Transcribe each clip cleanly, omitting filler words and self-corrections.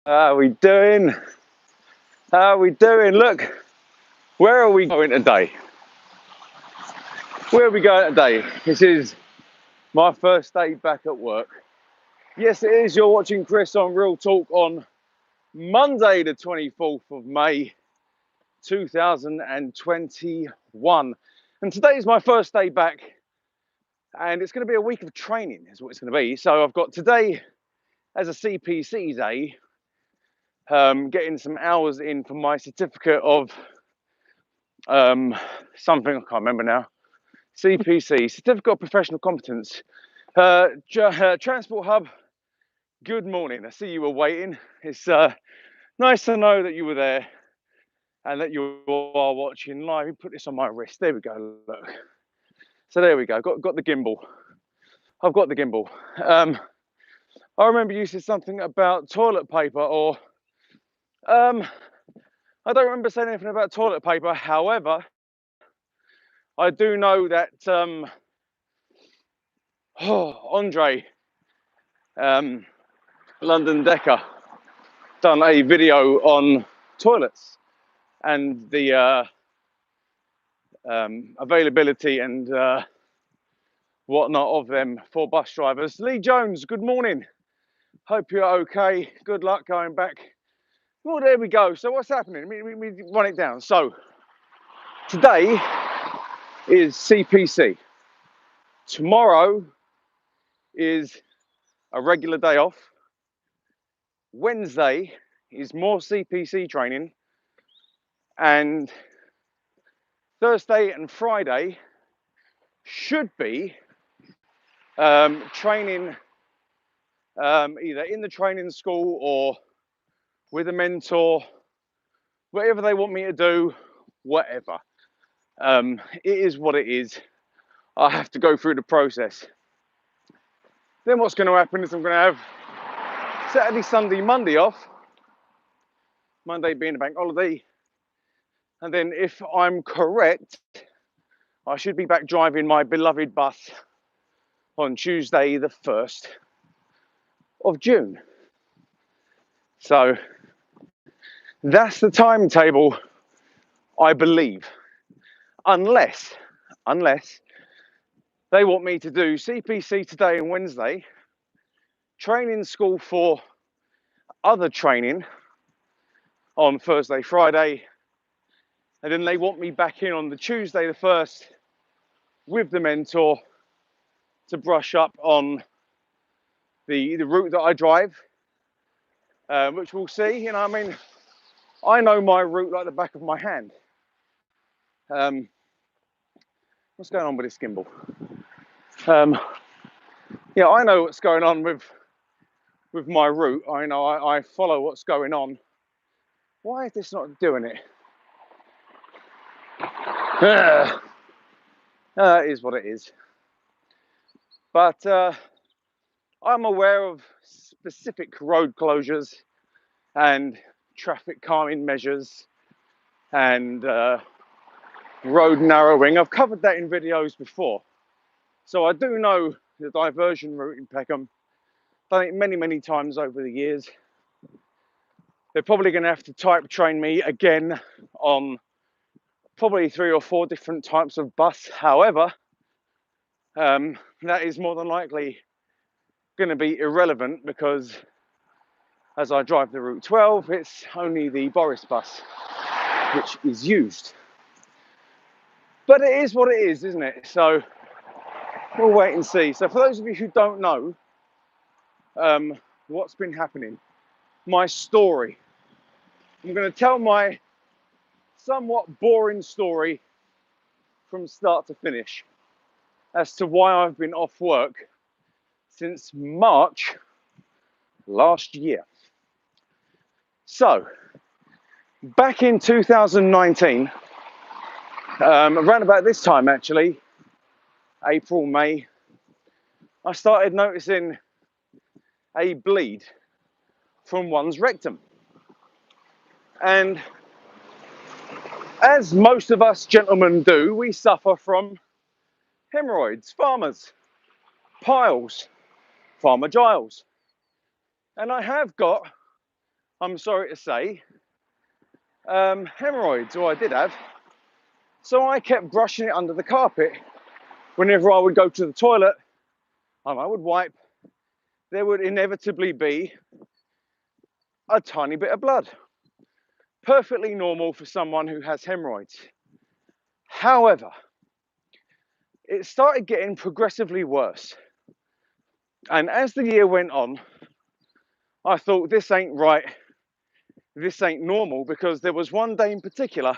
How are we doing? How are we doing? Look, where are we going today? Where are we going today? This is my first day back at work. Yes, it is. You're watching Chris on Real Talk on Monday, the 24th of May, 2021. And today is my first day back, and it's going to be a week of training, is what it's going to be. So I've got today as a CPC day, getting some hours in for my certificate of something I can't remember now. CPC, Certificate of Professional Competence. Transport Hub, good morning. I see you were waiting. It's nice to know that you were there and that you are watching live. You put this on my wrist. There we go. Look. So there we go. Got the gimbal. I've got the gimbal. I remember you said something about toilet paper, or I don't remember saying anything about toilet paper. However, I do know that Andre, London Decker, done a video on toilets and the availability and whatnot of them for bus drivers. Lee Jones, good morning. Hope you're okay. Good luck going back. Well, there we go. So what's happening? We run it down. So today is CPC. Tomorrow is a regular day off. Wednesday is more CPC training, and Thursday and Friday should be training either in the training school or with a mentor, whatever they want me to do, whatever. It is what it is. I have to go through the process. Then what's going to happen is I'm going to have Saturday, Sunday, Monday off. Monday being a bank holiday. And then if I'm correct, I should be back driving my beloved bus on Tuesday, the 1st of June. So that's the timetable, I believe. Unless they want me to do CPC today and Wednesday, training school for other training on Thursday, Friday, and then they want me back in on the Tuesday, the 1st, with the mentor to brush up on the route that I drive, which we'll see. You know, I mean, I know my route like the back of my hand. What's going on with this gimbal? Yeah, I know what's going on with my route. I know I follow what's going on. Why is this not doing it? It is what it is. But I'm aware of specific road closures and traffic calming measures and road narrowing. I've covered that in videos before. So I do know the diversion route in Peckham. Done it many times over the years. They're probably going to have to type train me again on probably 3 or 4 different types of bus. However, that is more than likely going to be irrelevant because as I drive the Route 12, it's only the Boris bus which is used. But it is what it is, isn't it? So we'll wait and see. So for those of you who don't know what's been happening, my story, I'm going to tell my somewhat boring story from start to finish as to why I've been off work since March last year. So, back in 2019, around about this time actually, April, May, I started noticing a bleed from one's rectum. And as most of us gentlemen do, we suffer from hemorrhoids, farmers, piles, farmer Giles. And I have got I'm sorry to say, hemorrhoids, or I did have. So I kept brushing it under the carpet. Whenever I would go to the toilet and I would wipe, there would inevitably be a tiny bit of blood. Perfectly normal for someone who has hemorrhoids. However, it started getting progressively worse. And as the year went on, I thought, this ain't right, this ain't normal, because there was one day in particular,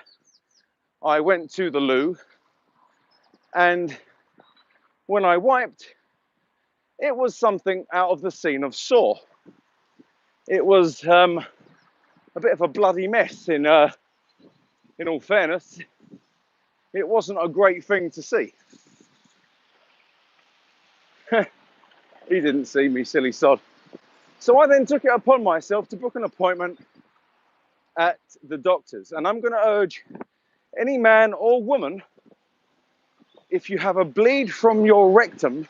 I went to the loo, and when I wiped, it was something out of the scene of Saw. It was a bit of a bloody mess, in all fairness. It wasn't a great thing to see. He didn't see me, silly sod. So I then took it upon myself to book an appointment at the doctor's. And I'm going to urge any man or woman, if you have a bleed from your rectum,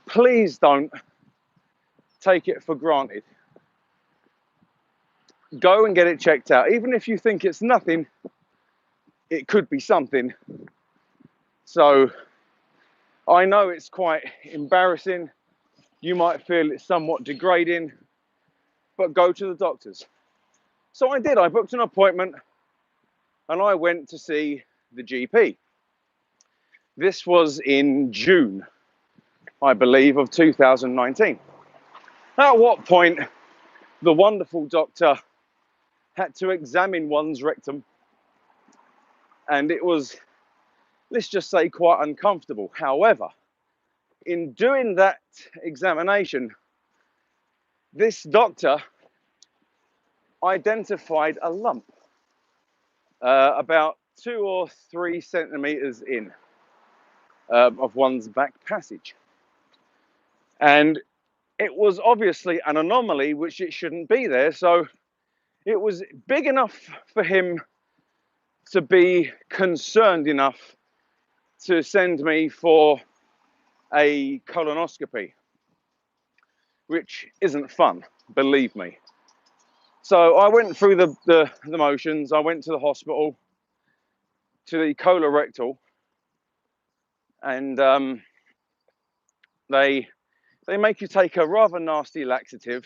please don't take it for granted. Go and get it checked out. Even if you think it's nothing, it could be something. So I know it's quite embarrassing. You might feel it's somewhat degrading, but go to the doctor's. So I did. I booked an appointment and I went to see the GP. This was in June, I believe, of 2019. At what point the wonderful doctor had to examine one's rectum, and it was, let's just say, quite uncomfortable. However, in doing that examination, this doctor identified a lump about 2 or 3 centimeters in of one's back passage. And it was obviously an anomaly, which it shouldn't be there. So it was big enough for him to be concerned enough to send me for a colonoscopy, which isn't fun, believe me. So I went through the motions. I went to the hospital, to the colorectal, and they make you take a rather nasty laxative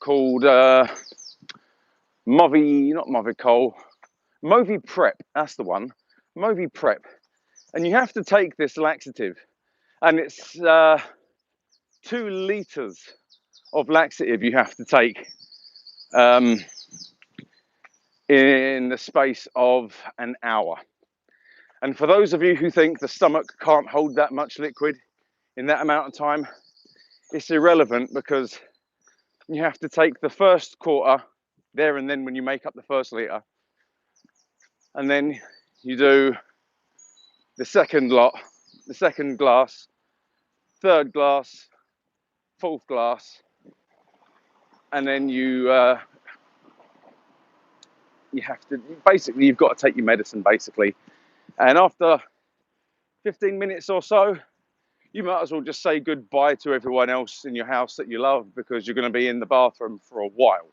called Movicol, Moviprep. That's the one, Moviprep. And you have to take this laxative, and it's 2 liters of laxative you have to take in the space of an hour. And for those of you who think the stomach can't hold that much liquid in that amount of time, it's irrelevant, because you have to take the first quarter there and then when you make up the first liter, and then you do the second lot, the second glass, third glass, fourth glass, and then you have to, basically, you've got to take your medicine, basically. And after 15 minutes or so, you might as well just say goodbye to everyone else in your house that you love, because you're going to be in the bathroom for a while.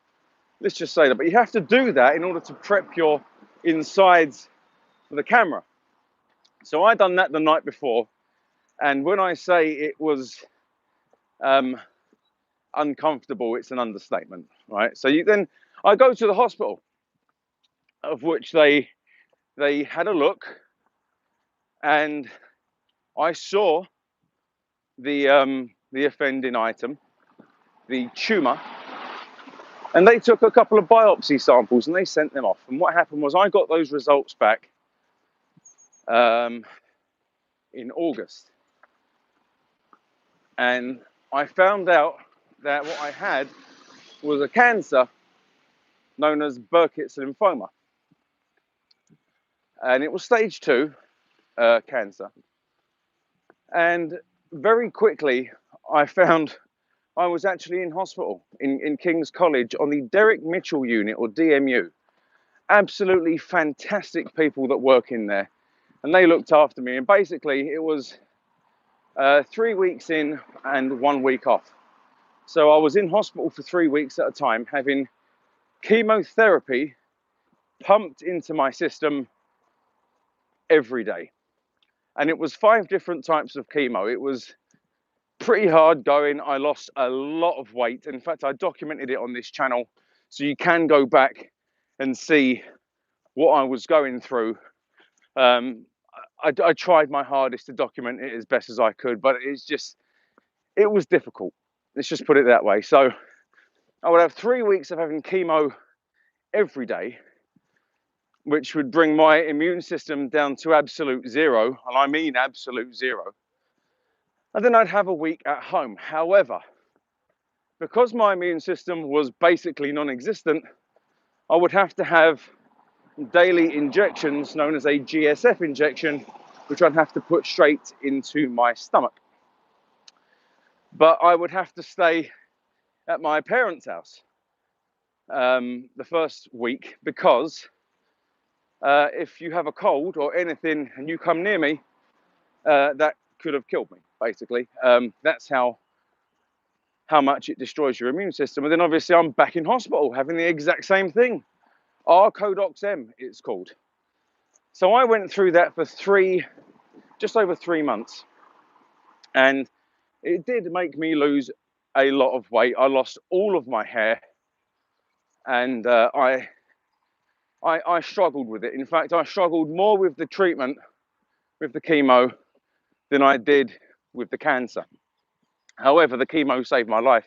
Let's just say that. But you have to do that in order to prep your insides for the camera. So I done that the night before. And when I say it was uncomfortable, it's an understatement, right? So I go to the hospital, of which they had a look, and I saw the offending item, the tumor, and they took a couple of biopsy samples and they sent them off. And what happened was I got those results back in August, and I found out that what I had was a cancer known as Burkitt's lymphoma, and it was stage 2 cancer. And very quickly I found I was actually in hospital in King's College on the Derek Mitchell unit, or DMU. Absolutely fantastic people that work in there, and they looked after me. And basically it was 3 weeks in and 1 week off. So I was in hospital for 3 weeks at a time, having chemotherapy pumped into my system every day. And it was 5 different types of chemo. It was pretty hard going. I lost a lot of weight. In fact, I documented it on this channel, so you can go back and see what I was going through. I tried my hardest to document it as best as I could, but it was difficult. Let's just put it that way. So I would have 3 weeks of having chemo every day, which would bring my immune system down to absolute zero, and I mean absolute zero. And then I'd have a week at home. However, because my immune system was basically non-existent, I would have to have daily injections known as a GSF injection, which I'd have to put straight into my stomach. But I would have to stay at my parents' house the first week, because if you have a cold or anything and you come near me, that could have killed me, basically. That's how much it destroys your immune system. And then obviously I'm back in hospital having the exact same thing. R-Codox-M, it's called. So I went through that for just over 3 months. And it did make me lose a lot of weight. I lost all of my hair, and I struggled with it. In fact, I struggled more with the treatment, with the chemo, than I did with the cancer. However, the chemo saved my life.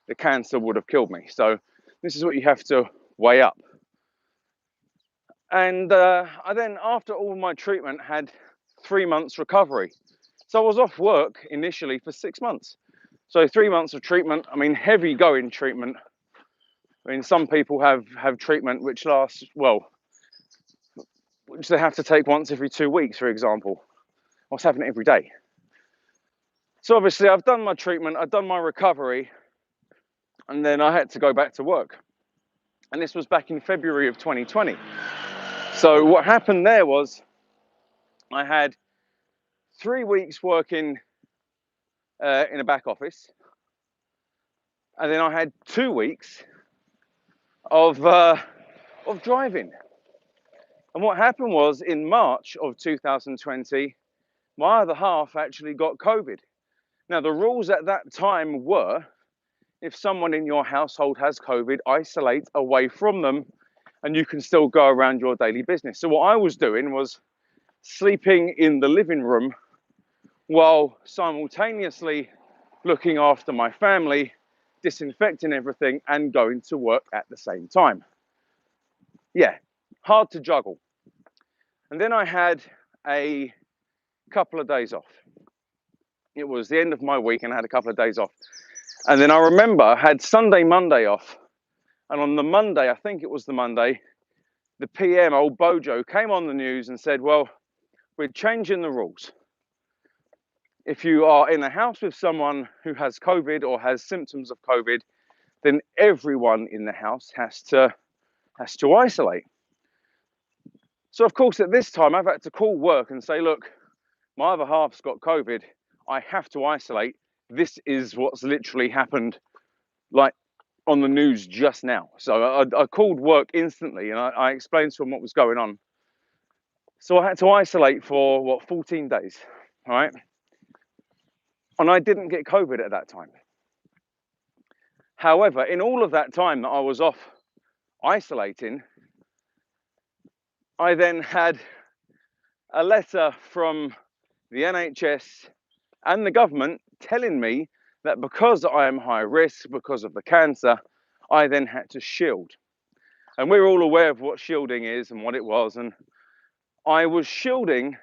The cancer would have killed me. So this is what you have to weigh up. And I then, after all my treatment, had 3 months recovery. So I was off work initially for 6 months. So 3 months of treatment, I mean, heavy going treatment. I mean, some people have treatment which lasts, well, which they have to take once every 2 weeks, for example. I was having it every day. So obviously I've done my treatment, I've done my recovery, and then I had to go back to work. And this was back in February of 2020. So what happened there was I had 3 weeks working in a back office, and then I had 2 weeks of driving. And what happened was, in March of 2020, my other half actually got COVID. Now, the rules at that time were, if someone in your household has COVID, isolate away from them, and you can still go around your daily business. So what I was doing was sleeping in the living room while simultaneously looking after my family, disinfecting everything, and going to work at the same time. Yeah, hard to juggle. And then I had a couple of days off. It was the end of my week and I had a couple of days off. And then I remember I had Sunday, Monday off. And on the Monday, I think it was the Monday, the PM, old Bojo, came on the news and said, well, we're changing the rules. If you are in a house with someone who has COVID or has symptoms of COVID, then everyone in the house has to isolate. So of course, at this time, I've had to call work and say, look, my other half's got COVID. I have to isolate. This is what's literally happened, like on the news just now. So I called work instantly and I explained to them what was going on. So I had to isolate for, what, 14 days, all right? And I didn't get COVID at that time. However, in all of that time that I was off isolating, I then had a letter from the NHS and the government telling me that because I am high risk, because of the cancer, I then had to shield. And we're all aware of what shielding is and what it was. And I was shielding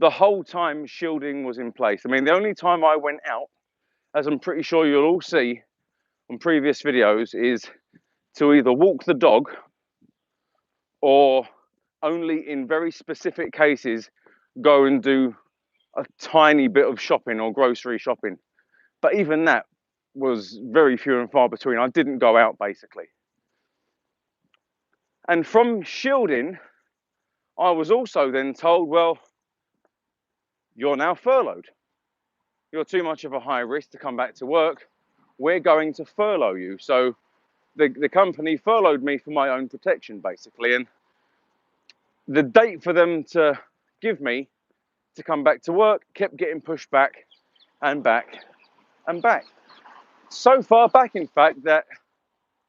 the whole time shielding was in place. I mean, the only time I went out, as I'm pretty sure you'll all see on previous videos, is to either walk the dog or only in very specific cases go and do a tiny bit of shopping or grocery shopping. But even that was very few and far between. I didn't go out, basically. And from shielding, I was also then told, well, you're now furloughed. You're too much of a high risk to come back to work. we're going to furlough you. So the company furloughed me for my own protection, basically. And the date for them to give me to come back to work kept getting pushed back and back and back. So far back, in fact, that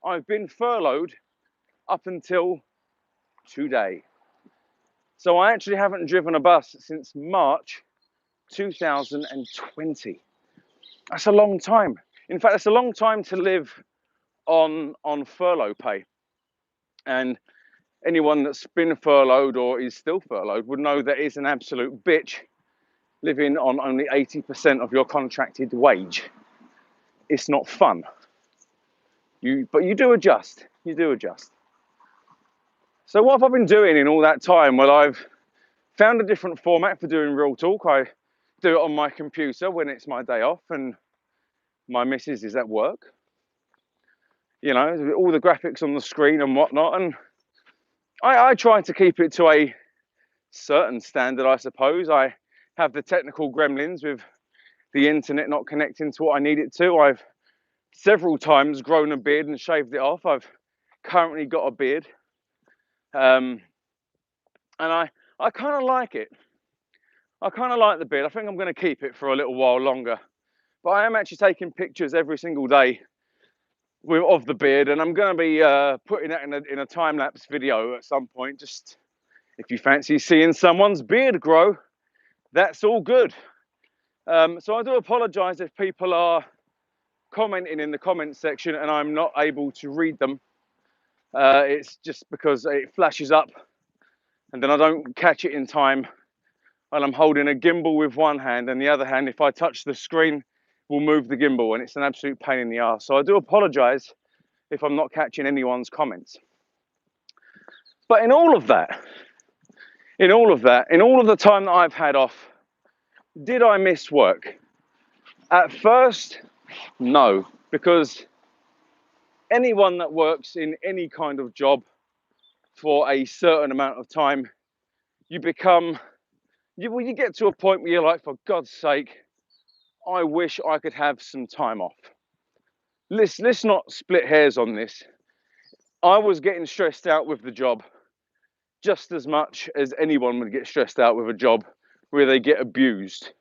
I've been furloughed up until today. So I actually haven't driven a bus since March 2020. That's a long time. In fact, it's a long time to live on furlough pay. And anyone that's been furloughed or is still furloughed would know that it's an absolute bitch living on only 80% of your contracted wage. It's not fun. But you do adjust. You do adjust. So what have I been doing in all that time? Well, I've found a different format for doing Real Talk. I do it on my computer when it's my day off and my missus is at work. You know, all the graphics on the screen and whatnot. And I try to keep it to a certain standard, I suppose. I have the technical gremlins with the internet not connecting to what I need it to. I've several times grown a beard and shaved it off. I've currently got a beard. And I kind of like it. I kind of like the beard. I think I'm going to keep it for a little while longer. But I am actually taking pictures every single day of the beard, and I'm going to be putting that in a time-lapse video at some point. Just if you fancy seeing someone's beard grow, that's all good. So I do apologise if people are commenting in the comment section and I'm not able to read them. It's just because it flashes up and then I don't catch it in time, and I'm holding a gimbal with one hand, and the other hand, if I touch the screen, will move the gimbal, and it's an absolute pain in the ass. So I do apologise if I'm not catching anyone's comments. But in all of that, in all of the time that I've had off, did I miss work? At first, no, because anyone that works in any kind of job for a certain amount of time, you get to a point where you're like, for God's sake, I wish I could have some time off. Let's not split hairs on this. I was getting stressed out with the job just as much as anyone would get stressed out with a job where they get abused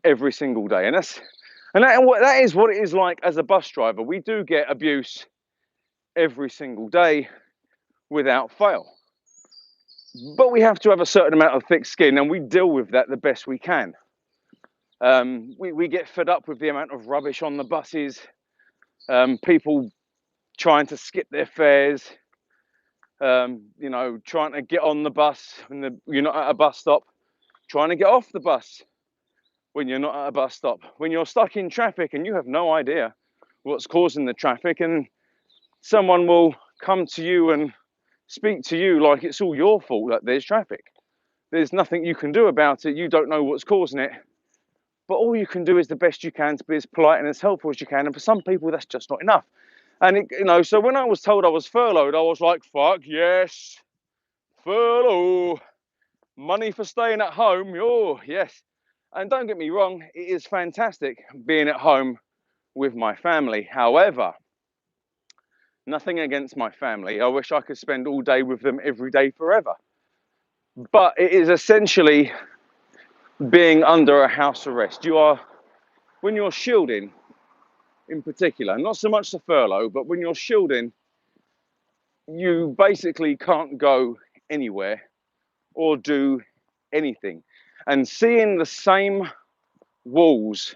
every single day. And that is what it is like as a bus driver. We do get abuse every single day without fail. But we have to have a certain amount of thick skin, and we deal with that the best we can. We get fed up with the amount of rubbish on the buses, people trying to skip their fares, you know, trying to get on the bus when you're not at a bus stop, trying to get off the bus when you're not at a bus stop, when you're stuck in traffic and you have no idea what's causing the traffic, and someone will come to you and speak to you like it's all your fault that there's traffic. There's nothing you can do about it. You don't know what's causing it, but all you can do is the best you can to be as polite and as helpful as you can. And for some people, that's just not enough. And you know, so when I was told I was furloughed, I was like, fuck yes, furlough, money for staying at home. Oh yes. And don't get me wrong, it is fantastic being at home with my family. However, nothing against my family. I wish I could spend all day with them every day forever. But it is essentially being under a house arrest. When you're shielding, in particular, not so much the furlough, but when you're shielding, you basically can't go anywhere or do anything. And seeing the same walls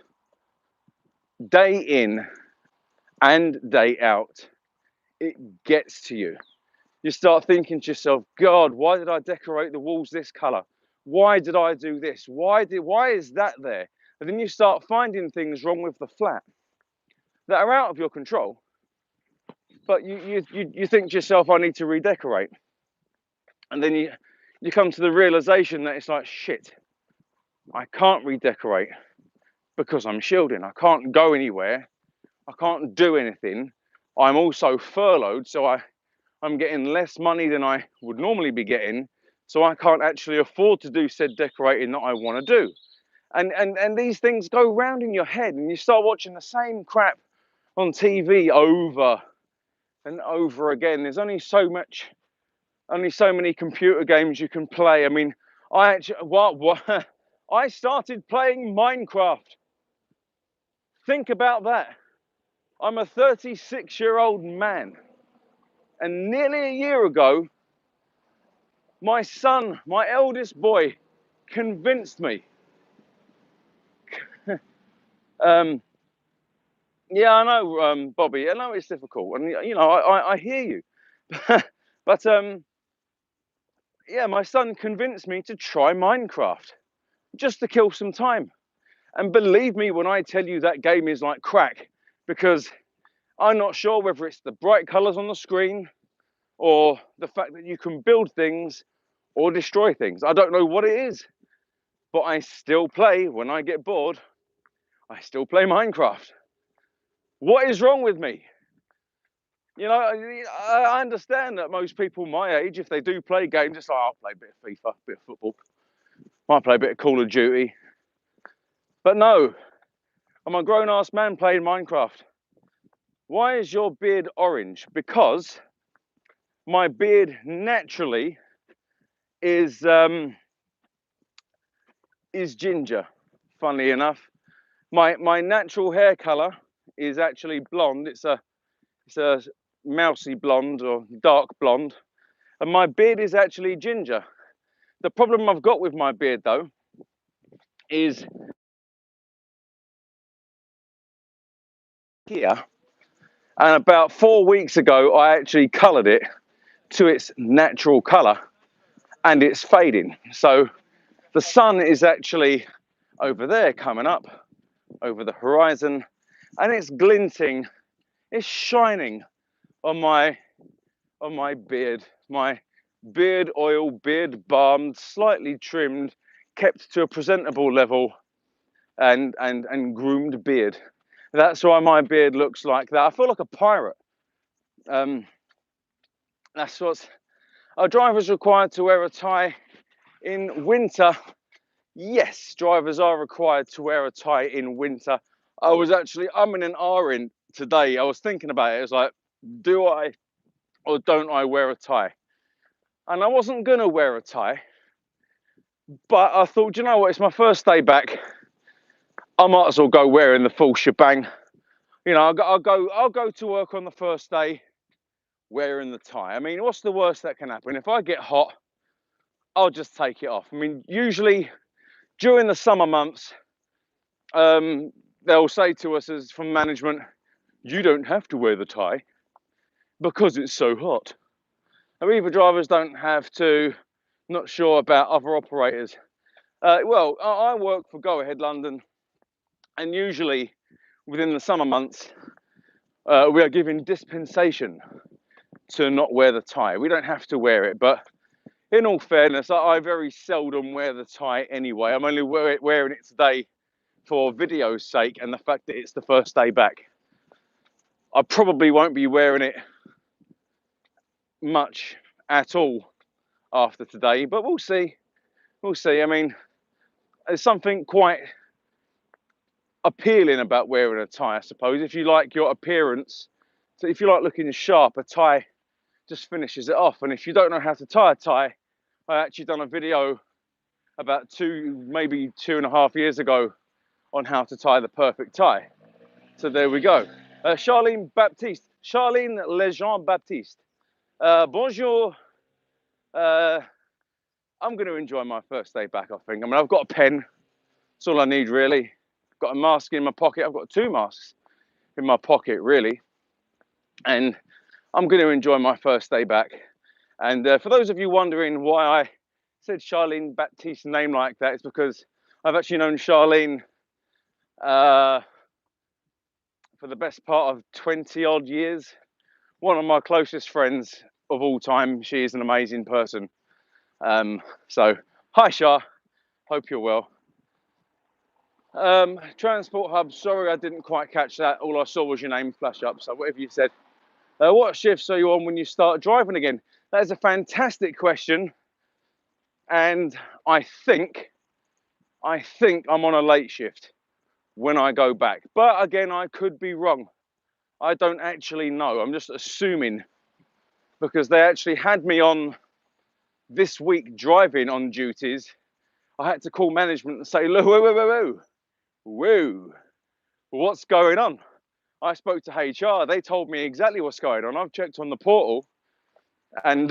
day in and day out, it gets to you. You start thinking to yourself, God, why did I decorate the walls this color? Why did I do this? Why is that there? And then you start finding things wrong with the flat that are out of your control. But you think to yourself, I need to redecorate. And then you come to the realization that it's like, shit, I can't redecorate because I'm shielding. I can't go anywhere. I can't do anything. I'm also furloughed, so I'm getting less money than I would normally be getting, so I can't actually afford to do said decorating that I want to do. And these things go round in your head, and you start watching the same crap on TV over and over again. There's only so many computer games you can play. I mean, what I started playing Minecraft. Think about that. I'm a 36-year-old man, and nearly a year ago, my son, my eldest boy, convinced me. Yeah, I know, Bobby. I know it's difficult, and you know, I hear you. But yeah, my son convinced me to try Minecraft just to kill some time. And believe me when I tell you that game is like crack, because I'm not sure whether it's the bright colours on the screen or the fact that you can build things or destroy things. I don't know what it is, but I still play when I get bored. I still play Minecraft. What is wrong with me? You know, I understand that most people my age, if they do play games, it's like, I'll play a bit of FIFA, a bit of football, might play a bit of Call of Duty. But no, I'm a grown-ass man playing Minecraft. Why is your beard orange? Because my beard naturally is ginger, funnily enough. My natural hair color is actually blonde. It's a mousy blonde or dark blonde, and my beard is actually ginger. The problem I've got with my beard though is here, and about 4 weeks ago I actually colored it to its natural color, and it's fading. So the sun is actually over there coming up over the horizon, and it's glinting, it's shining on my beard, my beard oil, beard balmed, slightly trimmed, kept to a presentable level, and groomed beard. That's why my beard looks like that. I feel like a pirate. That's what's. Are drivers required to wear a tie in winter? Yes, drivers are required to wear a tie in winter. I was actually umming and ahhing today. I was thinking about it. It's like, do I or don't I wear a tie? And I wasn't gonna wear a tie, but I thought, you know what? It's my first day back. I might as well go wearing the full shebang. You know, I'll go to work on the first day wearing the tie. I mean, what's the worst that can happen? If I get hot, I'll just take it off. I mean, usually during the summer months, they'll say to us as from management, you don't have to wear the tie because it's so hot. Aviva drivers don't have to. Not sure about other operators. Well, I work for Go Ahead London, and usually within the summer months, we are given dispensation to not wear the tie. We don't have to wear it, but in all fairness, I very seldom wear the tie anyway. I'm only wearing it today for video's sake and the fact that it's the first day back. I probably won't be wearing it much at all after today, but we'll see. We'll see. I mean, there's something quite appealing about wearing a tie, I suppose. If you like your appearance, so if you like looking sharp, a tie just finishes it off. And if you don't know how to tie a tie, I actually done a video about maybe 2.5 years ago on how to tie the perfect tie. So there we go. Charlene Baptiste, Charlene Lejean Baptiste. Bonjour. I'm going to enjoy my first day back, I think. I mean, I've got a pen. That's all I need, really. I've got a mask in my pocket. I've got 2 masks in my pocket, really. And I'm going to enjoy my first day back. And for those of you wondering why I said Charlene Baptiste's name like that, it's because I've actually known Charlene for the best part of 20 odd years. One of my closest friends of all time. She is an amazing person. So, hi Char, hope you're well. Transport Hub, sorry I didn't quite catch that. All I saw was your name flash up, so whatever you said. What shifts are you on when you start driving again? That is a fantastic question. And I think I'm on a late shift when I go back. But again, I could be wrong. I don't actually know. I'm just assuming because they actually had me on this week driving on duties. I had to call management and say, look, whoa, what's going on? I spoke to HR. They told me exactly what's going on. I've checked on the portal and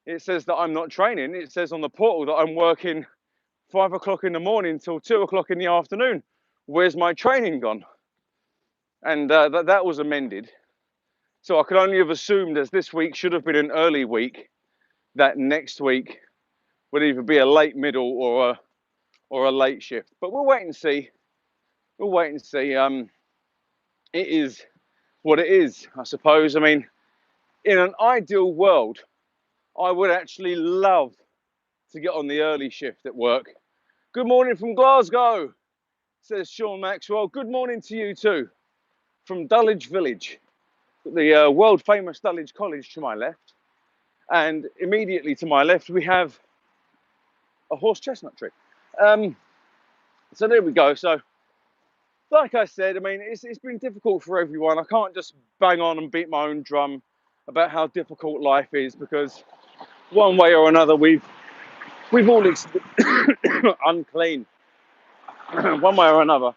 it says that I'm not training. It says on the portal that I'm working 5 o'clock in the morning till 2 o'clock in the afternoon. Where's my training gone? And that was amended. So I could only have assumed as this week should have been an early week, that next week would either be a late middle or a late shift. But we'll wait and see. We'll wait and see. It is what it is, I suppose. I mean, in an ideal world, I would actually love to get on the early shift at work. Good morning from Glasgow, says Sean Maxwell. Good morning to you too, from Dulwich Village, the world famous Dulwich College to my left. And immediately to my left, we have a horse chestnut tree. So there we go. So like I said, I mean, it's been difficult for everyone. I can't just bang on and beat my own drum about how difficult life is, because one way or another, we've all unclean. One way or another,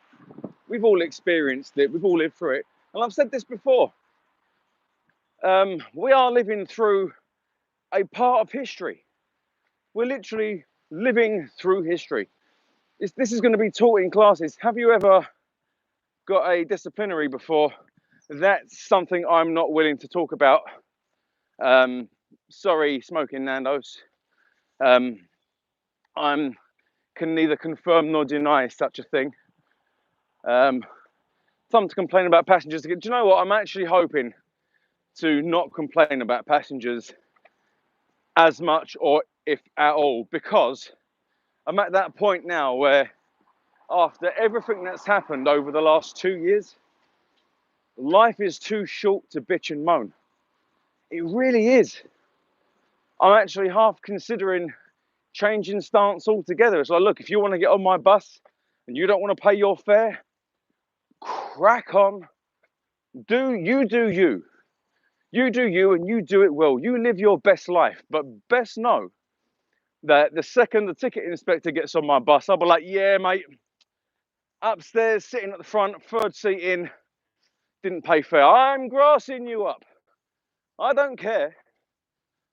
we've all experienced it. We've all lived through it. And I've said this before. We are living through a part of history. We're literally living through history. This is going to be taught in classes. Have you ever got a disciplinary before? That's something I'm not willing to talk about. Sorry, Smoking Nando's. I can neither confirm nor deny such a thing. Something to complain about passengers. Do you know what? I'm actually hoping to not complain about passengers as much, or if at all, because I'm at that point now where after everything that's happened over the last 2 years, life is too short to bitch and moan. It really is. I'm actually half considering changing stance altogether. It's like, look, if you want to get on my bus and you don't want to pay your fare, crack on. Do you. You do you, and you do it well. You live your best life, but best know that the second the ticket inspector gets on my bus, I'll be like, yeah, mate, upstairs, sitting at the front, third seat in, didn't pay fare. I'm grassing you up. I don't care,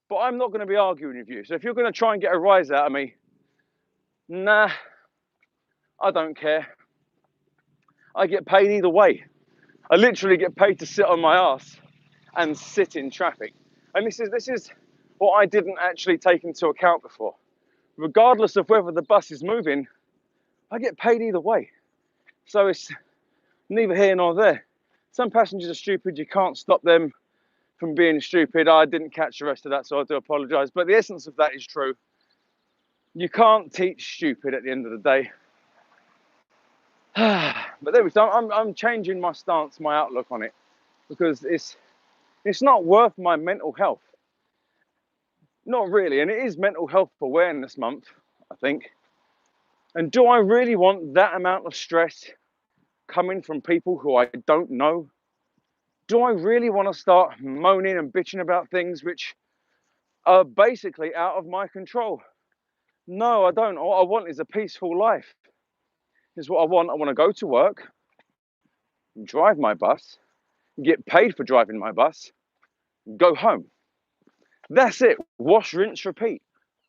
but I'm not going to be arguing with you. So if you're going to try and get a rise out of me, nah, I don't care. I get paid either way. I literally get paid to sit on my ass and sit in traffic. And this is what I didn't actually take into account before. Regardless of whether the bus is moving, I get paid either way. So it's neither here nor there. Some passengers are stupid. You can't stop them from being stupid. I didn't catch the rest of that, so I do apologise. But the essence of that is true. You can't teach stupid at the end of the day. But there we go. I'm changing my stance, my outlook on it, because it's not worth my mental health. Not really. And it is Mental Health Awareness Month, I think. And do I really want that amount of stress coming from people who I don't know? Do I really want to start moaning and bitching about things which are basically out of my control? No, I don't. What I want is a peaceful life. Is what I want. I want to go to work, drive my bus, get paid for driving my bus, go home. That's it. Wash, rinse, repeat.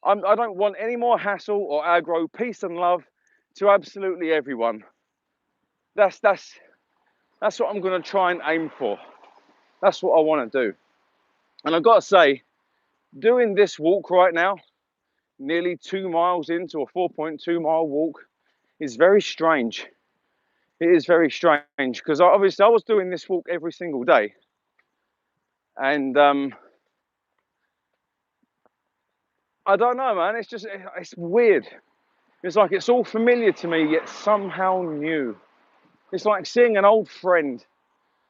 I don't want any more hassle or aggro. Peace and love to absolutely everyone. That's what I'm going to try and aim for. That's what I want to do. And I've got to say, doing this walk right now, nearly 2 miles into a 4.2 mile walk, is very strange. It is very strange because obviously I was doing this walk every single day. And I don't know, man. It's weird. It's like it's all familiar to me, yet somehow new. It's like seeing an old friend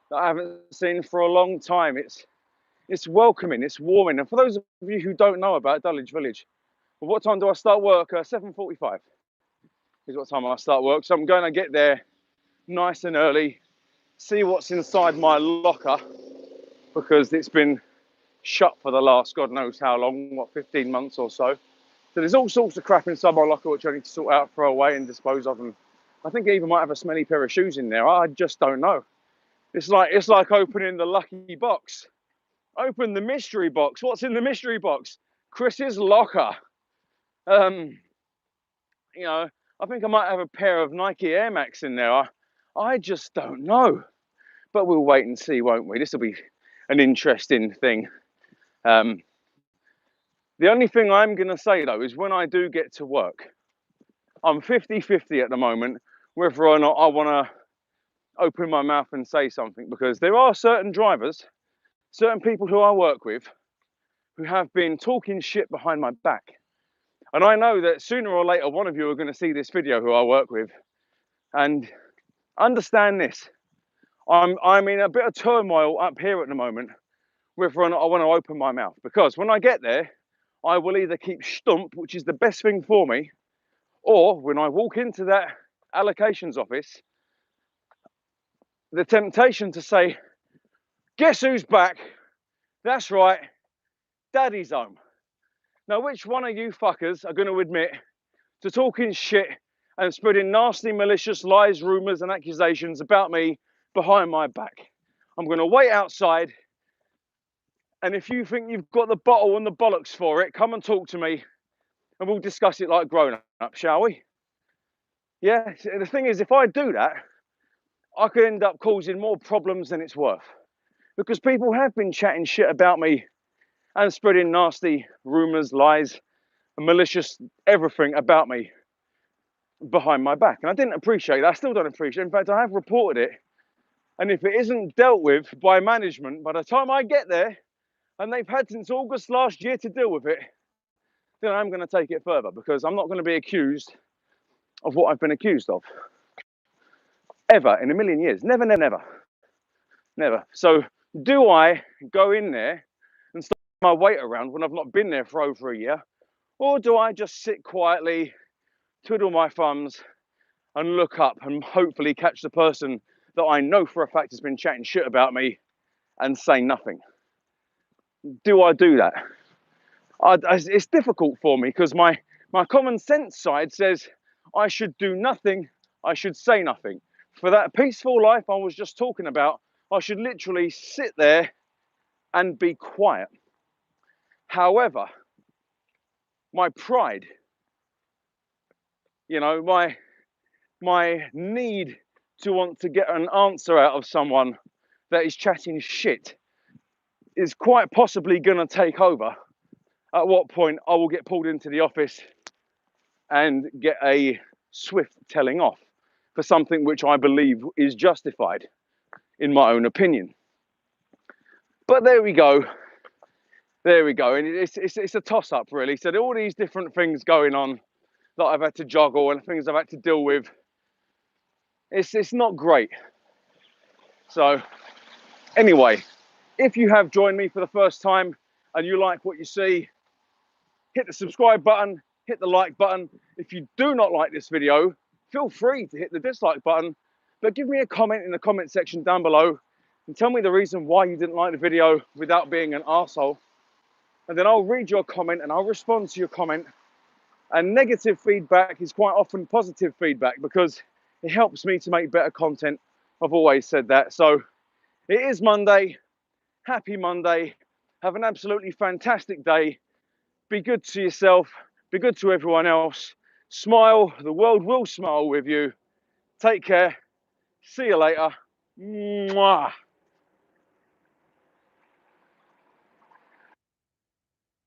that I haven't seen for a long time. It's welcoming, it's warming. And for those of you who don't know about Dulwich Village, well, what time do I start work? 7:45 is what time I start work. So I'm going to get there nice and early, see what's inside my locker, because it's been shut for the last God knows how long, what, 15 months or so. So there's all sorts of crap inside my locker which I need to sort out, throw away and dispose of. And I think I even might have a smelly pair of shoes in there. I just don't know. It's like opening the lucky box. Open the mystery box. What's in the mystery box? Chris's locker. You know, I think I might have a pair of Nike Air Max in there. I just don't know. But we'll wait and see, won't we? This will be an interesting thing. The only thing I'm going to say, though, is when I do get to work, I'm 50-50 at the moment, whether or not I want to open my mouth and say something, because there are certain drivers, certain people who I work with, who have been talking shit behind my back. And I know that sooner or later, one of you are going to see this video who I work with. And understand this, I'm in a bit of turmoil up here at the moment, whether or not I want to open my mouth. Because when I get there, I will either keep stump, which is the best thing for me, or when I walk into that allocations office, the temptation to say, guess who's back? That's right, Daddy's home. Now, which one of you fuckers are going to admit to talking shit and spreading nasty, malicious lies, rumours and accusations about me behind my back? I'm going to wait outside, and if you think you've got the bottle and the bollocks for it, come and talk to me and we'll discuss it like grown-ups, shall we? Yeah, the thing is, if I do that, I could end up causing more problems than it's worth, because people have been chatting shit about me and spreading nasty rumours, lies, and malicious everything about me behind my back. And I didn't appreciate that. I still don't appreciate it. In fact, I have reported it. And if it isn't dealt with by management, by the time I get there, and they've had since August last year to deal with it, then I'm going to take it further, because I'm not going to be accused of what I've been accused of. Ever in a million years. Never, never, never. Never. So do I go in there and start my weight around when I've not been there for over a year? Or do I just sit quietly, twiddle my thumbs and look up and hopefully catch the person that I know for a fact has been chatting shit about me and say nothing? Do I do that? It's difficult for me, because my common sense side says I should do nothing, I should say nothing. For that peaceful life I was just talking about, I should literally sit there and be quiet. However, my pride, you know, my need to want to get an answer out of someone that is chatting shit is quite possibly going to take over, at what point I will get pulled into the office and get a swift telling off for something which I believe is justified in my own opinion. But there we go. There we go. And it's a toss-up, really. So there are all these different things going on that I've had to juggle and things I've had to deal with. It's not great. So anyway, if you have joined me for the first time and you like what you see, hit the subscribe button, hit the like button. If you do not like this video, feel free to hit the dislike button, but give me a comment in the comment section down below and tell me the reason why you didn't like the video without being an arsehole. And then I'll read your comment and I'll respond to your comment. And negative feedback is quite often positive feedback, because it helps me to make better content. I've always said that. So it is Monday. Happy Monday. Have an absolutely fantastic day. Be good to yourself. Be good to everyone else. Smile. The world will smile with you. Take care. See you later. Mwah.